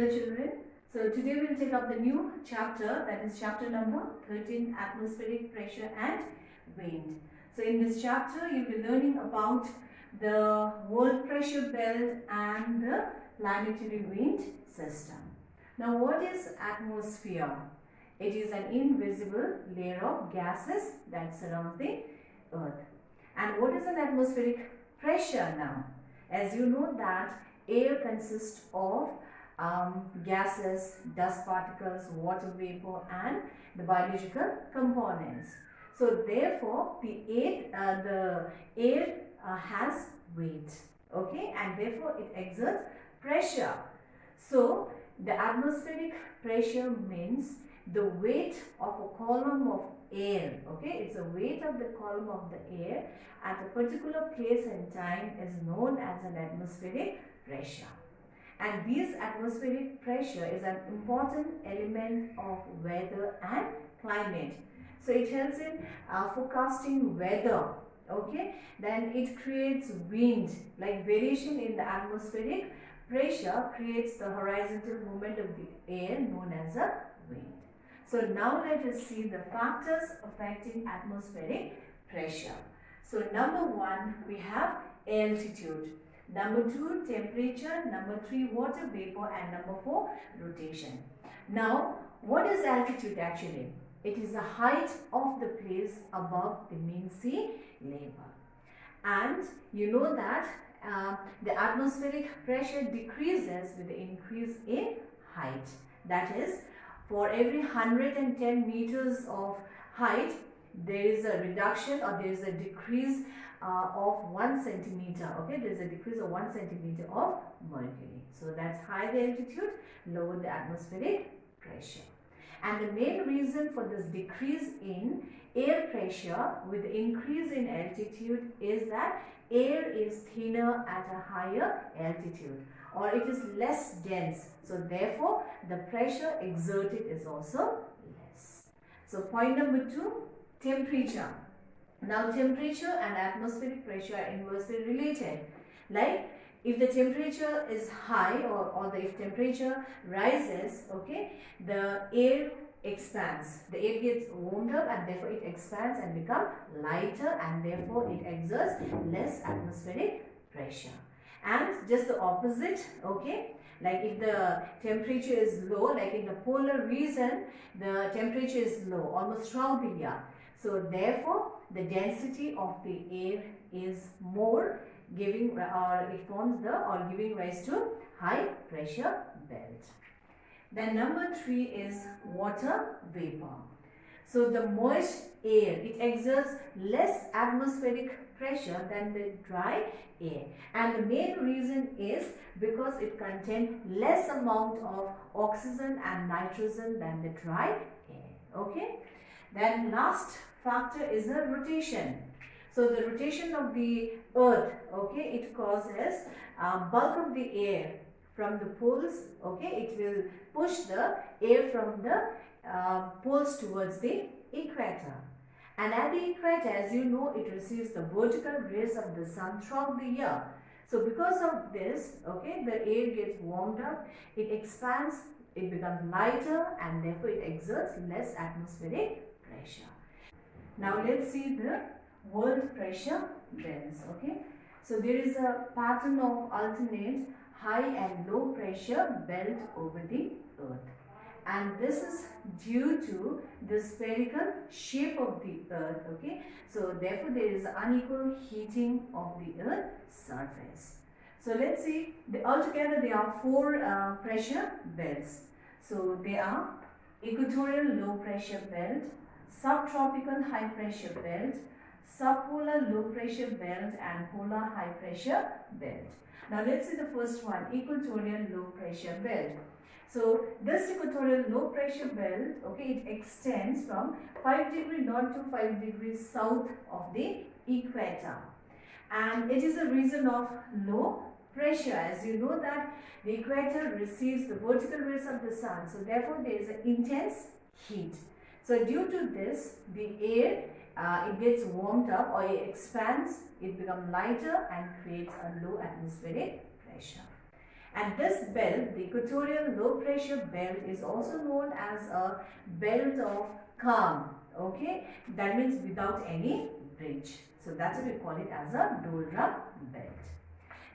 Hello children. So today we will take up the new chapter, that is chapter number 13, atmospheric pressure and wind. So in this chapter you will be learning about the world pressure belt and the planetary wind system. Now what is atmosphere? It is an invisible layer of gases that surrounds the earth. And what is an atmospheric pressure now? As you know that air consists of gases, dust particles, water vapor and the biological components. So therefore the air has weight, okay, and therefore it exerts pressure. So the atmospheric pressure means the weight of a column of air, okay, it's a weight of the column of the air at a particular place and time is known as an atmospheric pressure. And this atmospheric pressure is an important element of weather and climate. So it helps in forecasting weather, okay. Then it creates wind, like variation in the atmospheric pressure creates the horizontal movement of the air known as a wind. So now let us see the factors affecting atmospheric pressure. So number 1, we have altitude. Number 2, temperature. Number 3, water vapor. And number 4, rotation. Now, what is altitude actually? It is the height of the place above the mean sea level. And you know that the atmospheric pressure decreases with the increase in height. That is, for every 110 meters of height, there is a reduction or there is a decrease of 1 centimeter, okay, there is a decrease of 1 centimeter of mercury. So that's high the altitude, lower the atmospheric pressure. And the main reason for this decrease in air pressure with the increase in altitude is that air is thinner at a higher altitude, or it is less dense. So therefore the pressure exerted is also less. So point number 2, temperature. Now temperature and atmospheric pressure are inversely related. Like if the temperature is high or if temperature rises, okay, the air expands. The air gets warmed up and therefore it expands and becomes lighter and therefore it exerts less atmospheric pressure. And just the opposite, okay, like if the temperature is low, like in the polar region, the temperature is low almost throughout the year. So therefore the density of the air is more, giving giving rise to high pressure belt. Then number 3 is water vapor. So the moist air, it exerts less atmospheric pressure than the dry air, and the main reason is because it contains less amount of oxygen and nitrogen than the dry air, okay. Then last factor is the rotation. So the rotation of the earth, okay, it causes bulk of the air from the poles, okay, it will push the air from the poles towards the equator. And at the equator, as you know, it receives the vertical rays of the sun throughout the year. So because of this, okay, the air gets warmed up, it expands, it becomes lighter and therefore it exerts less atmospheric pressure. Now let's see the world pressure belts, okay. So there is a pattern of alternate high and low pressure belt over the earth. And this is due to the spherical shape of the earth, okay. So therefore there is unequal heating of the earth's surface. So let's see, altogether there are 4 pressure belts. So they are equatorial low pressure belt, subtropical high pressure belt, subpolar low pressure belt and polar high pressure belt. Now let's see the first one, equatorial low pressure belt. So this equatorial low pressure belt, okay, it extends from 5 degrees north to 5 degrees south of the equator, and it is a region of low pressure. As you know that the equator receives the vertical rays of the sun, so therefore there is an intense heat. So due to this, the air it gets warmed up or it expands, it becomes lighter and creates a low atmospheric pressure. And this belt, the equatorial low pressure belt, is also known as a belt of calm. Okay, that means without any bridge. So that's what we call it as a doldrum belt.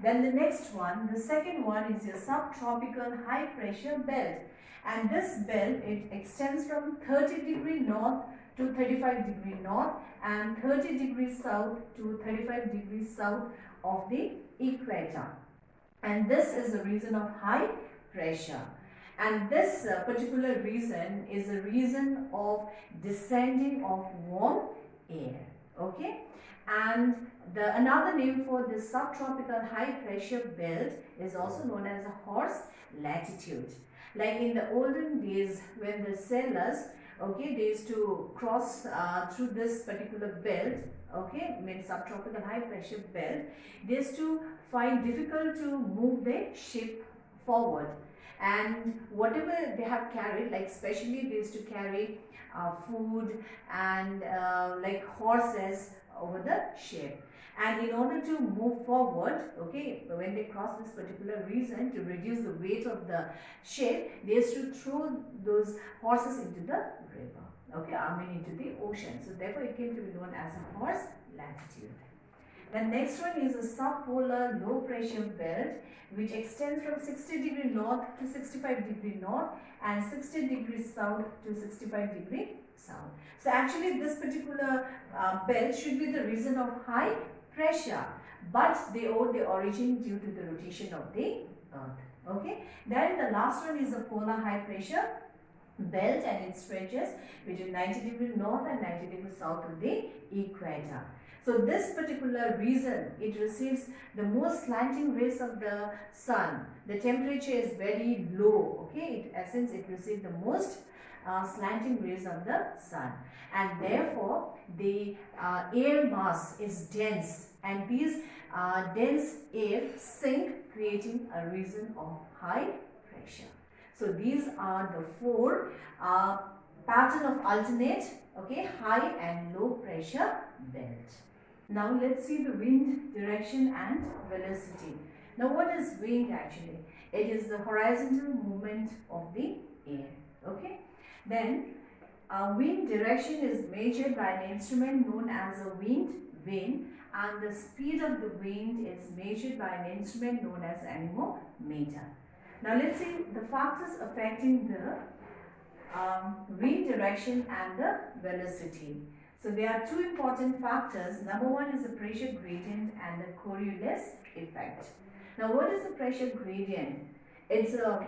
Then the next one, the second one, is your subtropical high pressure belt. And this belt, it extends from 30° north to 35° north and 30° south to 35° south of the equator. And this is the region of high pressure. And this particular region is a region of descending of warm air. Okay. And another name for this subtropical high pressure belt is also known as a horse latitude. Like in the olden days when the sailors, okay, they used to cross through this particular belt, okay, means subtropical high pressure belt, they used to find difficult to move their ship forward. And whatever they have carried, like especially they used to carry food and like horses over the ship. And in order to move forward, okay, when they cross this particular region, to reduce the weight of the ship, they used to throw those horses into the river, okay, I mean into the ocean. So therefore it came to be known as a horse latitude. The next one is a subpolar low pressure belt, which extends from 60° north to 65° north and 60° south to 65° south. So actually this particular belt should be the region of high pressure, but they owe the origin due to the rotation of the earth. Okay. Then the last one is a polar high pressure belt, and it stretches between 90° north and 90° south of the equator. So this particular region, it receives the most slanting rays of the sun. The temperature is very low, okay, since it receives the most slanting rays of the sun, and therefore the air mass is dense, and these dense air sink, creating a region of high pressure. So these are the four pattern of alternate, okay, high and low pressure belt. Now let's see the wind direction and velocity. Now what is wind actually? It is the horizontal movement of the air. Okay. Then wind direction is measured by an instrument known as a wind vane, and the speed of the wind is measured by an instrument known as anemometer. Now let's see the factors affecting the wind direction and the velocity. So there are two important factors. Number one is the pressure gradient and the Coriolis effect. Now what is the pressure gradient? It's a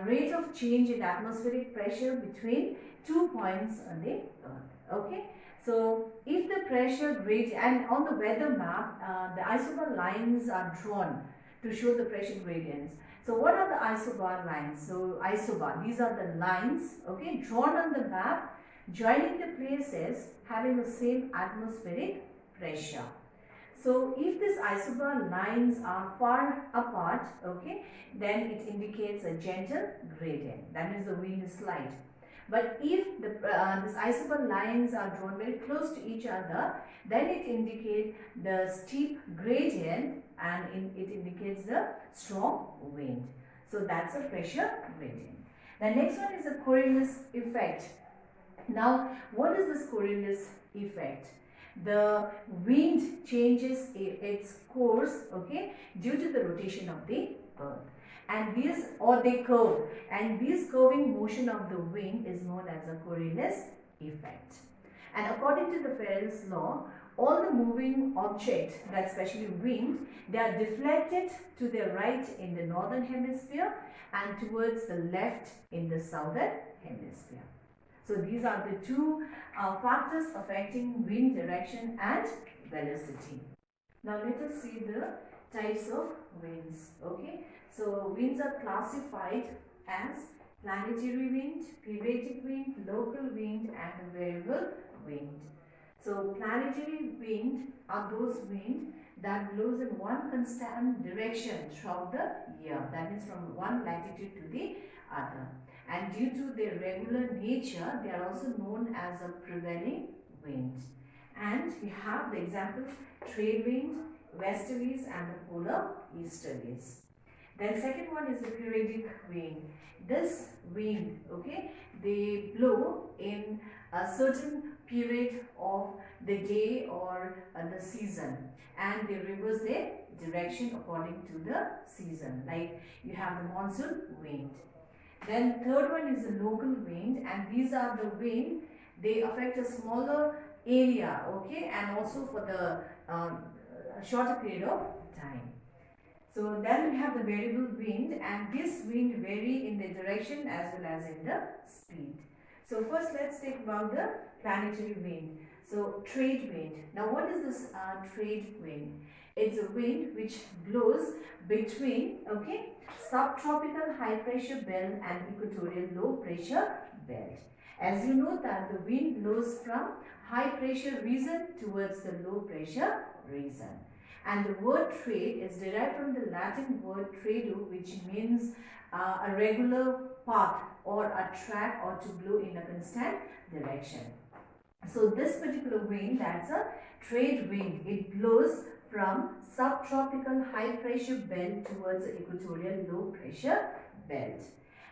rate of change in atmospheric pressure between 2 points on the earth. Okay. So if the pressure gradient, and on the weather map, the isobar lines are drawn to show the pressure gradients. So what are the isobar lines? So isobar, these are the lines, okay, drawn on the map, joining the places having the same atmospheric pressure. So if these isobar lines are far apart, okay, then it indicates a gentle gradient. That means the wind is slight. But if these isobar lines are drawn very close to each other, then it indicates the steep gradient, and it indicates the strong wind. So that's a pressure gradient. The next one is the Coriolis effect. Now, what is this Coriolis effect? The wind changes its course, okay, due to the rotation of the earth. And these, or they curve, and this curving motion of the wind is known as a Coriolis effect. And according to the Farrell's law, all the moving objects, that's especially wind, they are deflected to the right in the northern hemisphere and towards the left in the southern hemisphere. So these are the two factors affecting wind direction and velocity. Now let us see the types of winds. Okay, so winds are classified as planetary wind, periodic wind, local wind, and variable wind. So planetary wind are those winds that blows in one constant direction throughout the year. That means from one latitude to the other. And due to their regular nature, they are also known as a prevailing wind. And we have the examples trade wind, westerlies, and the polar easterlies. Then second one is the periodic wind. This wind, okay, they blow in a certain period of the day or the season, and they reverse their direction according to the season. Like you have the monsoon wind. Then third one is the local wind, and these are the wind, they affect a smaller area, okay, and also for the shorter period of time. So then we have the variable wind, and this wind vary in the direction as well as in the speed. So first let's take about the planetary wind. So trade wind. Now what is this trade wind? It's a wind which blows between, okay, subtropical high pressure belt and equatorial low pressure belt. As you know that the wind blows from high pressure region towards the low pressure region. And the word trade is derived from the Latin word trado, which means a regular path or a track, or to blow in a constant direction. So this particular wind, that's a trade wind. It blows from subtropical high pressure belt towards the equatorial low pressure belt.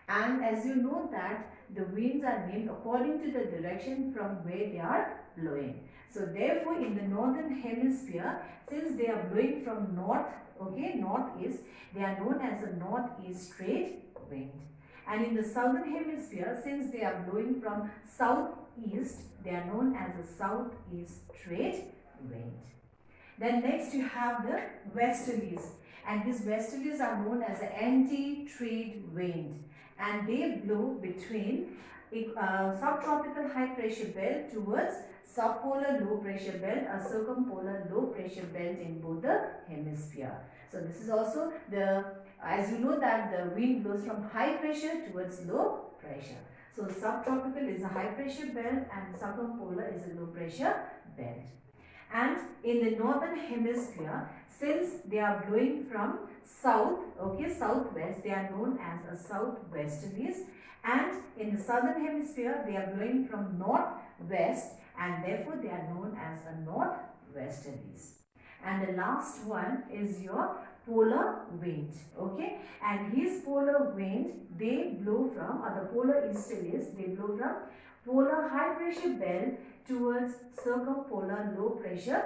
And as you know that the winds are named according to the direction from where they are blowing. So therefore in the northern hemisphere, since they are blowing from north, okay, northeast, they are known as the northeast trade wind. And in the southern hemisphere, since they are blowing from southeast, they are known as the southeast trade wind. Then next you have the westerlies, and these westerlies are known as the anti-trade wind, and they blow between subtropical high pressure belt towards subpolar low pressure belt or circumpolar low pressure belt in both the hemisphere. So this is also the, as you know that the wind blows from high pressure towards low pressure. So subtropical is a high pressure belt and circumpolar is a low pressure belt. And in the northern hemisphere, since they are blowing from south, okay, southwest, they are known as a southwesterlies. And in the southern hemisphere, they are blowing from northwest, and therefore they are known as a northwesterlies. And the last one is your polar wind, okay, and these polar wind, they blow from, or the polar easterlies, they blow from polar high pressure belt towards circumpolar low pressure